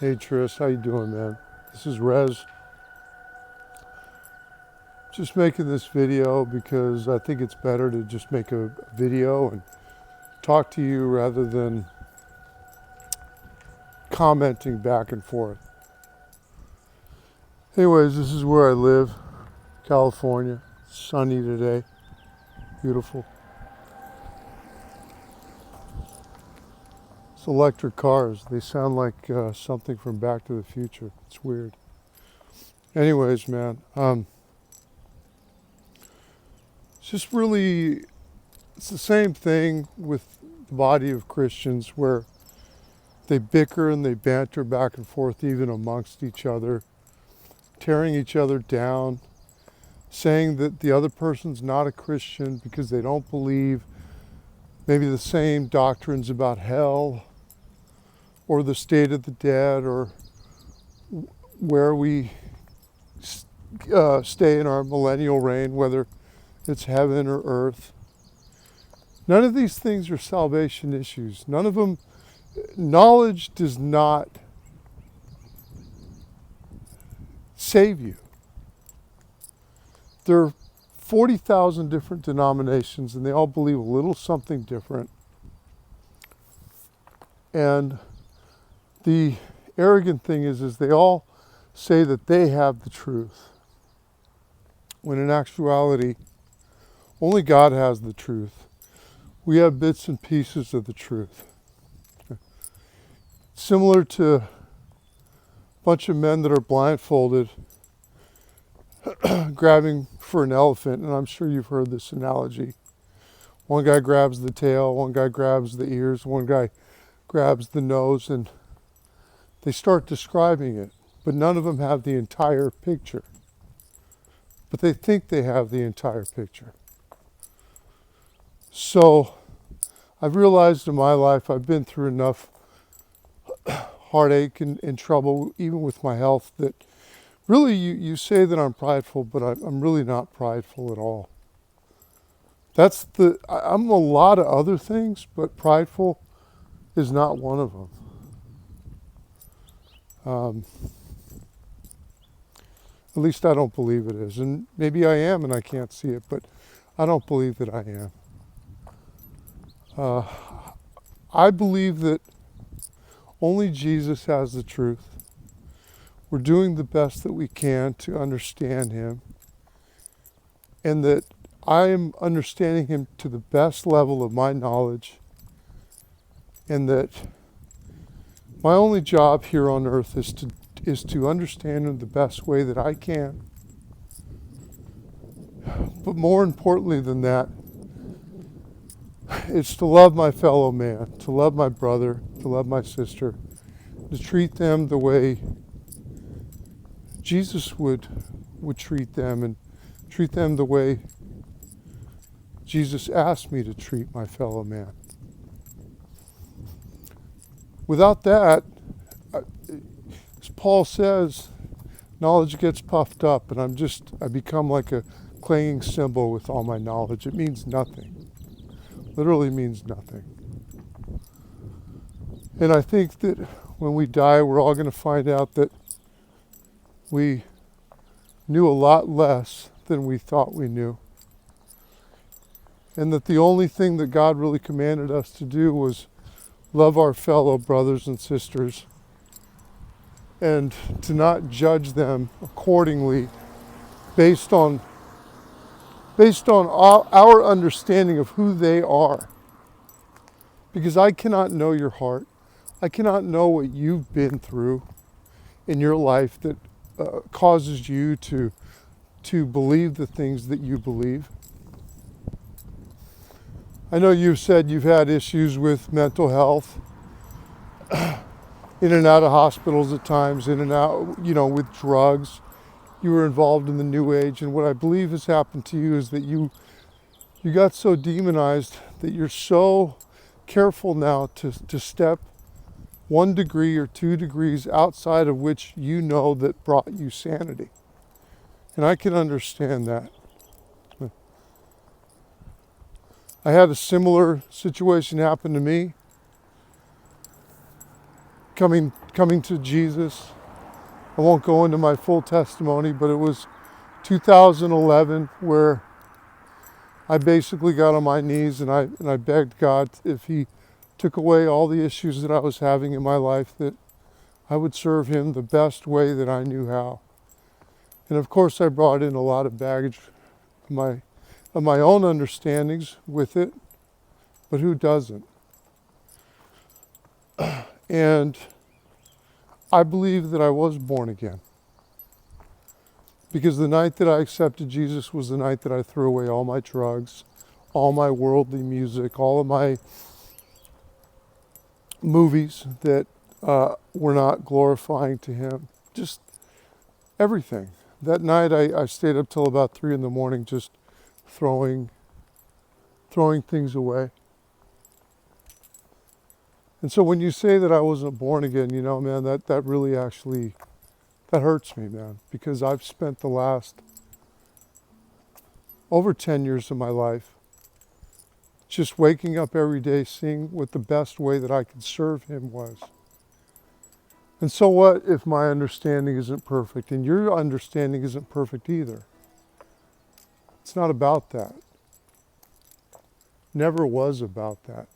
Hey Tris, how you doing, man? This is Rez. Just making this video because I think it's better to just make a video and talk to you rather than commenting back and forth. Anyways, this is where I live, California. Sunny today, beautiful. It's electric cars. They sound like something from Back to the Future. It's weird. Anyways, man, it's just really, it's the same thing with the body of Christians where they bicker and they banter back and forth even amongst each other, tearing each other down, saying that the other person's not a Christian because they don't believe maybe the same doctrines about hell or the state of the dead or where we stay in our millennial reign, whether it's heaven or earth. None of these things are salvation issues. None of them, knowledge does not save you. There are 40,000 different denominations and they all believe a little something different. And the arrogant thing is they all say that they have the truth, when in actuality, only God has the truth. We have bits and pieces of the truth. Similar to a bunch of men that are blindfolded, grabbing for an elephant, and I'm sure you've heard this analogy. One guy grabs the tail, one guy grabs the ears, one guy grabs the nose, and they start describing it, but none of them have the entire picture. But they think they have the entire picture. So I've realized in my life I've been through enough heartache and trouble, even with my health, that really you say that I'm prideful, but I'm really not prideful at all. I'm a lot of other things, but prideful is not one of them. At least I don't believe it is. And maybe I am and I can't see it, but I don't believe that I am. I believe that only Jesus has the truth. We're doing the best that we can to understand him, and that I am understanding him to the best level of my knowledge, and that my only job here on earth is to understand him the best way that I can. But more importantly than that, it's to love my fellow man, to love my brother, to love my sister, to treat them the way Jesus would treat them, and treat them the way Jesus asked me to treat my fellow man. Without that, as Paul says, knowledge gets puffed up, and I become like a clanging cymbal with all my knowledge. It means nothing. Literally means nothing. And I think that when we die, we're all going to find out that we knew a lot less than we thought we knew. And that the only thing that God really commanded us to do was love our fellow brothers and sisters and to not judge them accordingly based on our understanding of who they are. Because I cannot know your heart. I cannot know what you've been through in your life that causes you to believe the things that you believe. I know you've said you've had issues with mental health, in and out of hospitals at times, in and out, with drugs. You were involved in the New Age, and what I believe has happened to you is that you got so demonized that you're so careful now to step 1 degree or 2 degrees outside of which you know that brought you sanity. And I can understand that. I had a similar situation happen to me. coming to Jesus. I won't go into my full testimony, but it was 2011 where I basically got on my knees and I begged God if He took away all the issues that I was having in my life, that I would serve Him the best way that I knew how. And of course I brought in a lot of baggage of my own understandings with it, but who doesn't? And I believe that I was born again. Because the night that I accepted Jesus was the night that I threw away all my drugs, all my worldly music, all of my movies that were not glorifying to Him. Just everything. That night I stayed up till about 3 a.m. just throwing things away. And so when you say that I wasn't born again, you know, man, that really actually, that hurts me, man, because I've spent the last over 10 years of my life just waking up every day seeing what the best way that I could serve Him was. And so what if my understanding isn't perfect and your understanding isn't perfect either? It's not about that. Never was about that.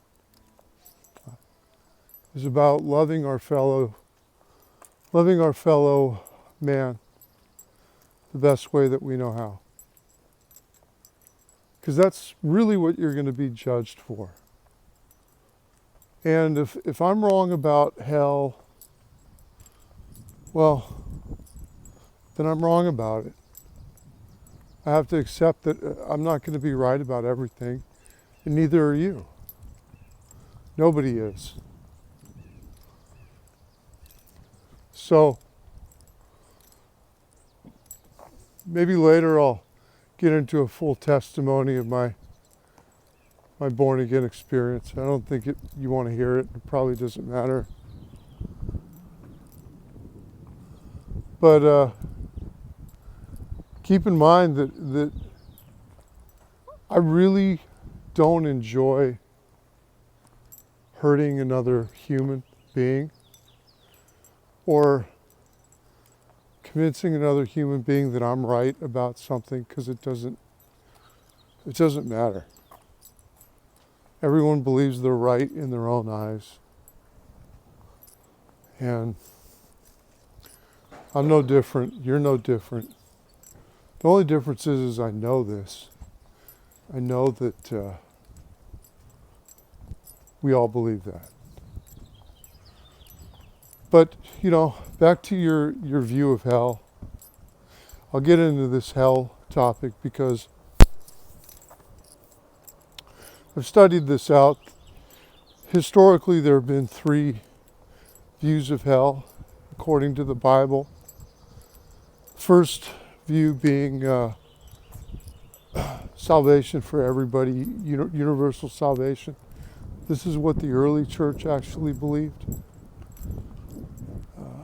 It's about loving our fellow man the best way that we know how. Because that's really what you're going to be judged for. And if I'm wrong about hell, well, then I'm wrong about it. I have to accept that I'm not going to be right about everything, and neither are you. Nobody is. So, maybe later I'll get into a full testimony of my born again experience. I don't think you want to hear it. It probably doesn't matter. But keep in mind that I really don't enjoy hurting another human being or convincing another human being that I'm right about something, because it doesn't matter. Everyone believes they're right in their own eyes. And I'm no different. You're no different. The only difference is I know this. I know that we all believe that. But, you know, back to your view of hell. I'll get into this hell topic because I've studied this out. Historically, there have been 3 views of hell according to the Bible. First view being salvation for everybody, universal salvation. This is what the early church actually believed.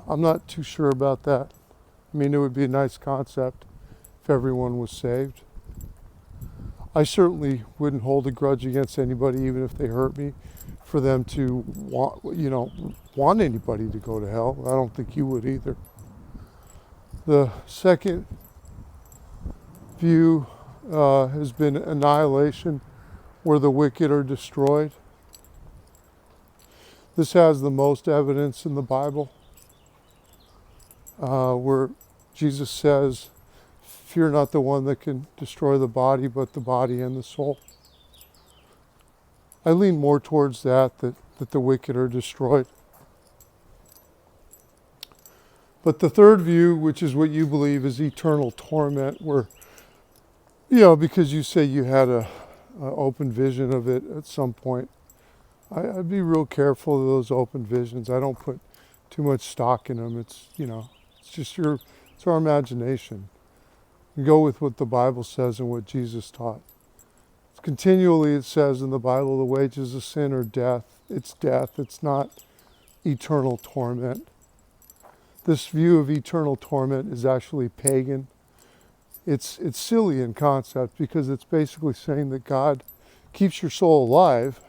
I'm not too sure about that. I mean, it would be a nice concept if everyone was saved. I certainly wouldn't hold a grudge against anybody, even if they hurt me, for them to want anybody to go to hell. I don't think you would either. The second view has been annihilation, where the wicked are destroyed. This has the most evidence in the Bible, where Jesus says, "Fear not the one that can destroy the body, but the body and the soul." I lean more towards that the wicked are destroyed. But the third view, which is what you believe, is eternal torment, where, because you say you had a open vision of it at some point. I'd be real careful of those open visions. I don't put too much stock in them. It's just it's our imagination. You go with what the Bible says and what Jesus taught. Continually it says in the Bible, the wages of sin are death. It's death. It's not eternal torment. This view of eternal torment is actually pagan. It's silly in concept, because it's basically saying that God keeps your soul alive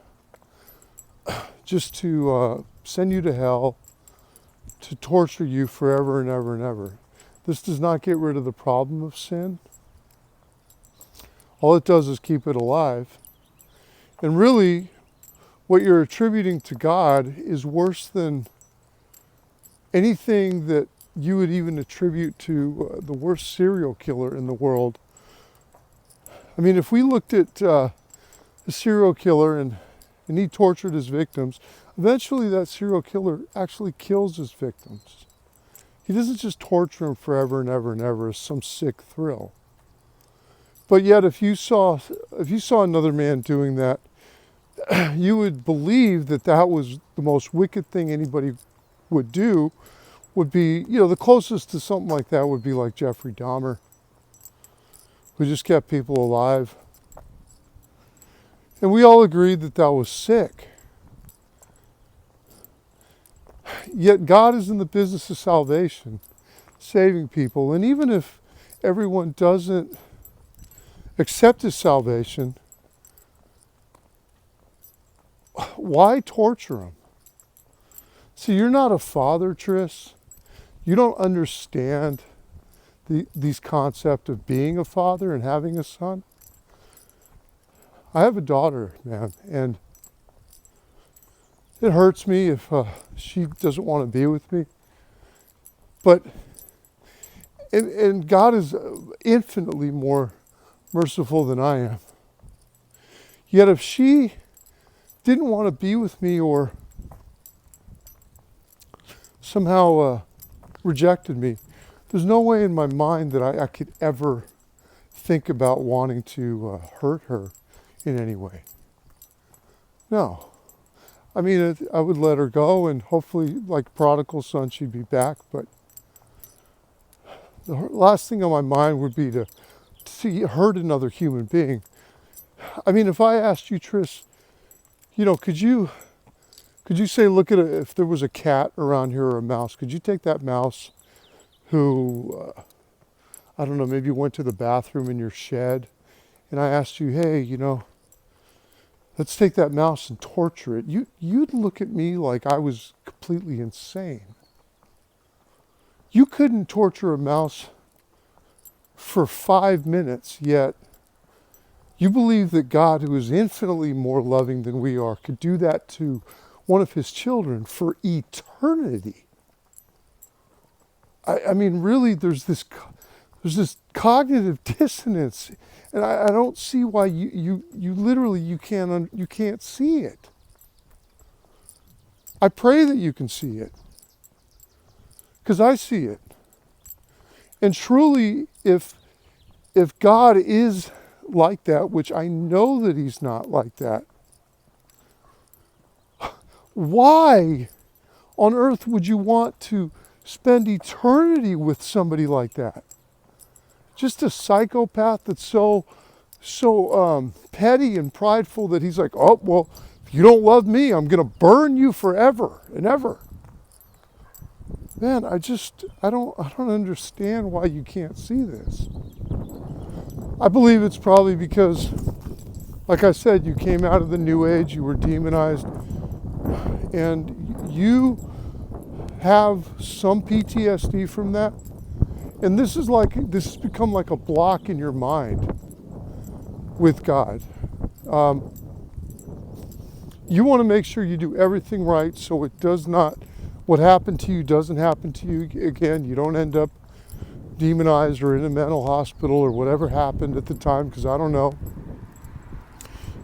just to send you to hell to torture you forever and ever and ever. This does not get rid of the problem of sin. All it does is keep it alive. And really, what you're attributing to God is worse than anything that you would even attribute to the worst serial killer in the world. I mean, if we looked at a serial killer and he tortured his victims, eventually that serial killer actually kills his victims. He doesn't just torture them forever and ever and ever as some sick thrill. But yet if you saw another man doing that, you would believe that that was the most wicked thing anybody would do. Would be, the closest to something like that would be like Jeffrey Dahmer, who just kept people alive. And we all agreed that that was sick. Yet God is in the business of salvation, saving people. And even if everyone doesn't accept his salvation, why torture them? See, you're not a father, Tris. You don't understand these concepts of being a father and having a son. I have a daughter, man, and it hurts me if she doesn't want to be with me. But, and God is infinitely more merciful than I am. Yet if she didn't want to be with me or somehow rejected me, there's no way in my mind that I could ever think about wanting to hurt her in any way. No. I mean, I would let her go, and hopefully, like prodigal son, she'd be back. But the last thing on my mind would be to see hurt another human being. I mean, if I asked you, Tris, could you say, look at if there was a cat around here or a mouse, could you take that mouse who, I don't know, maybe went to the bathroom in your shed, and I asked you, hey, let's take that mouse and torture it. You'd look at me like I was completely insane. You couldn't torture a mouse for 5 minutes, yet you believe that God, who is infinitely more loving than we are, could do that to one of his children for eternity. I mean, really, there's this cognitive dissonance, and I don't see why you literally you can't see it. I pray that you can see it, because I see it. And truly, if God is like that, which I know that he's not like that, why on earth would you want to spend eternity with somebody like that? Just a psychopath that's so petty and prideful that he's like, oh, well, if you don't love me, I'm going to burn you forever and ever. Man, I don't understand why you can't see this. I believe it's probably because, like I said, you came out of the New Age, you were demonized, and you have some PTSD from that. And this has become like a block in your mind with God. You want to make sure you do everything right so what happened to you doesn't happen to you again. You don't end up demonized or in a mental hospital or whatever happened at the time, because I don't know.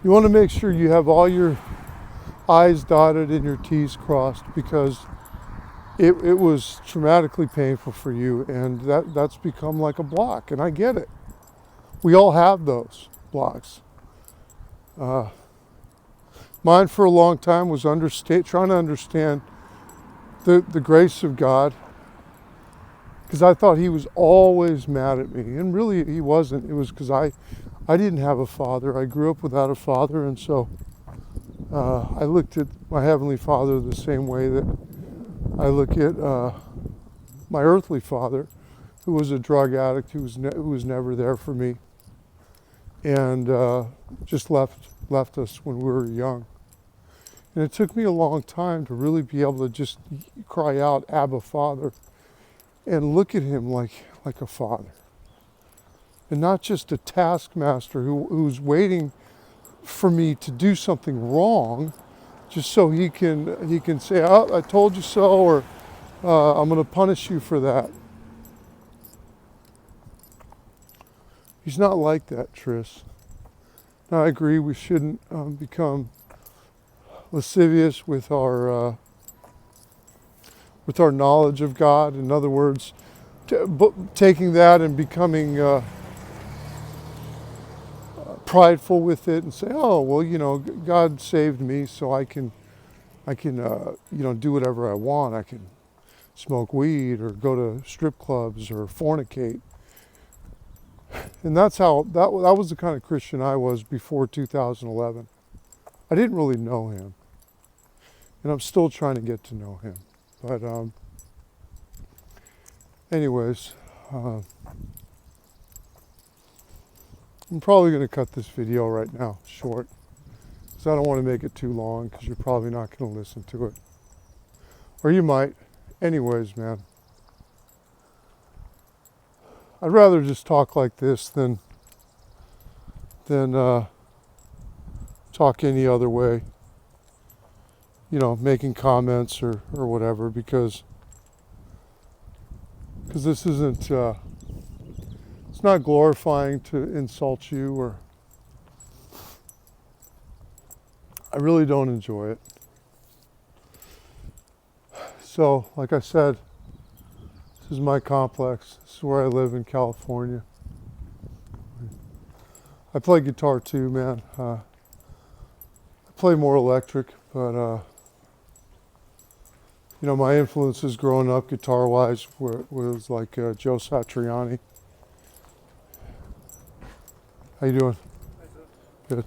You want to make sure you have all your I's dotted and your T's crossed, because it was traumatically painful for you, and that's become like a block, and I get it. We all have those blocks. Mine for a long time was trying to understand the grace of God, because I thought he was always mad at me, and really he wasn't. It was because I didn't have a father. I grew up without a father, and so I looked at my Heavenly Father the same way that I look at my earthly father, who was a drug addict, who was never there for me, and just left us when we were young. And it took me a long time to really be able to just cry out, Abba, Father, and look at him like a father. And not just a taskmaster who's waiting for me to do something wrong, just so he can say, oh, I told you so, or I'm going to punish you for that. He's not like that, Tris. Now, I agree we shouldn't become lascivious with our knowledge of God. In other words, taking that and becoming prideful with it and say, oh, well, God saved me, so I can do whatever I want. I can smoke weed or go to strip clubs or fornicate. And that's how, that was the kind of Christian I was before 2011. I didn't really know him. And I'm still trying to get to know him. But anyways, I'm probably going to cut this video right now short, because I don't want to make it too long, because you're probably not going to listen to it. Or you might. Anyways, man. I'd rather just talk like this than talk any other way. Making comments or whatever, because this isn't, it's not glorifying to insult you, or I really don't enjoy it. So, like I said, this is my complex. This is where I live in California. I play guitar too, man. I play more electric, but my influences growing up guitar-wise was like Joe Satriani. How you doing? Good.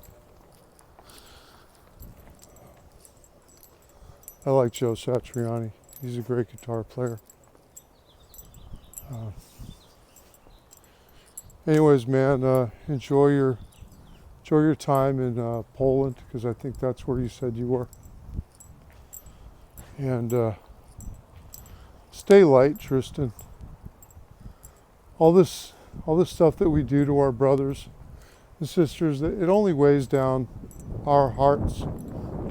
I like Joe Satriani. He's a great guitar player. Anyways, man, enjoy your time in Poland, because I think that's where you said you were. And stay light, Tristan. All this stuff that we do to our brothers and sisters, it only weighs down our hearts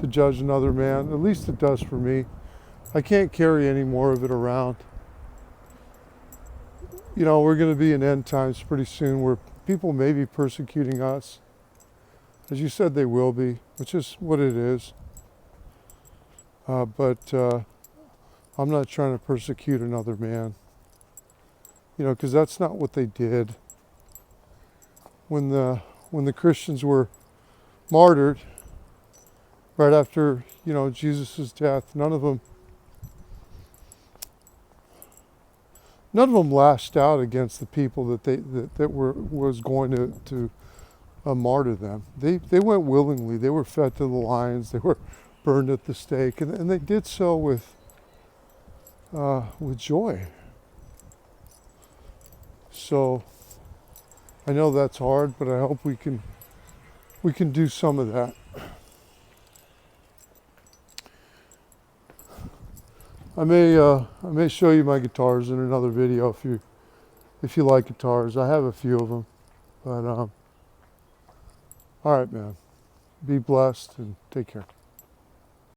to judge another man. At least it does for me. I can't carry any more of it around. We're going to be in end times pretty soon, where people may be persecuting us. As you said, they will be, which is what it is. But I'm not trying to persecute another man. Because that's not what they did. When the Christians were martyred, right after, Jesus' death, none of them lashed out against the people that was going to martyr them. They went willingly. They were fed to the lions. They were burned at the stake, and they did so with joy. So I know that's hard, but I hope we can do some of that. I may show you my guitars in another video if you like guitars. I have a few of them, but all right, man. Be blessed and take care.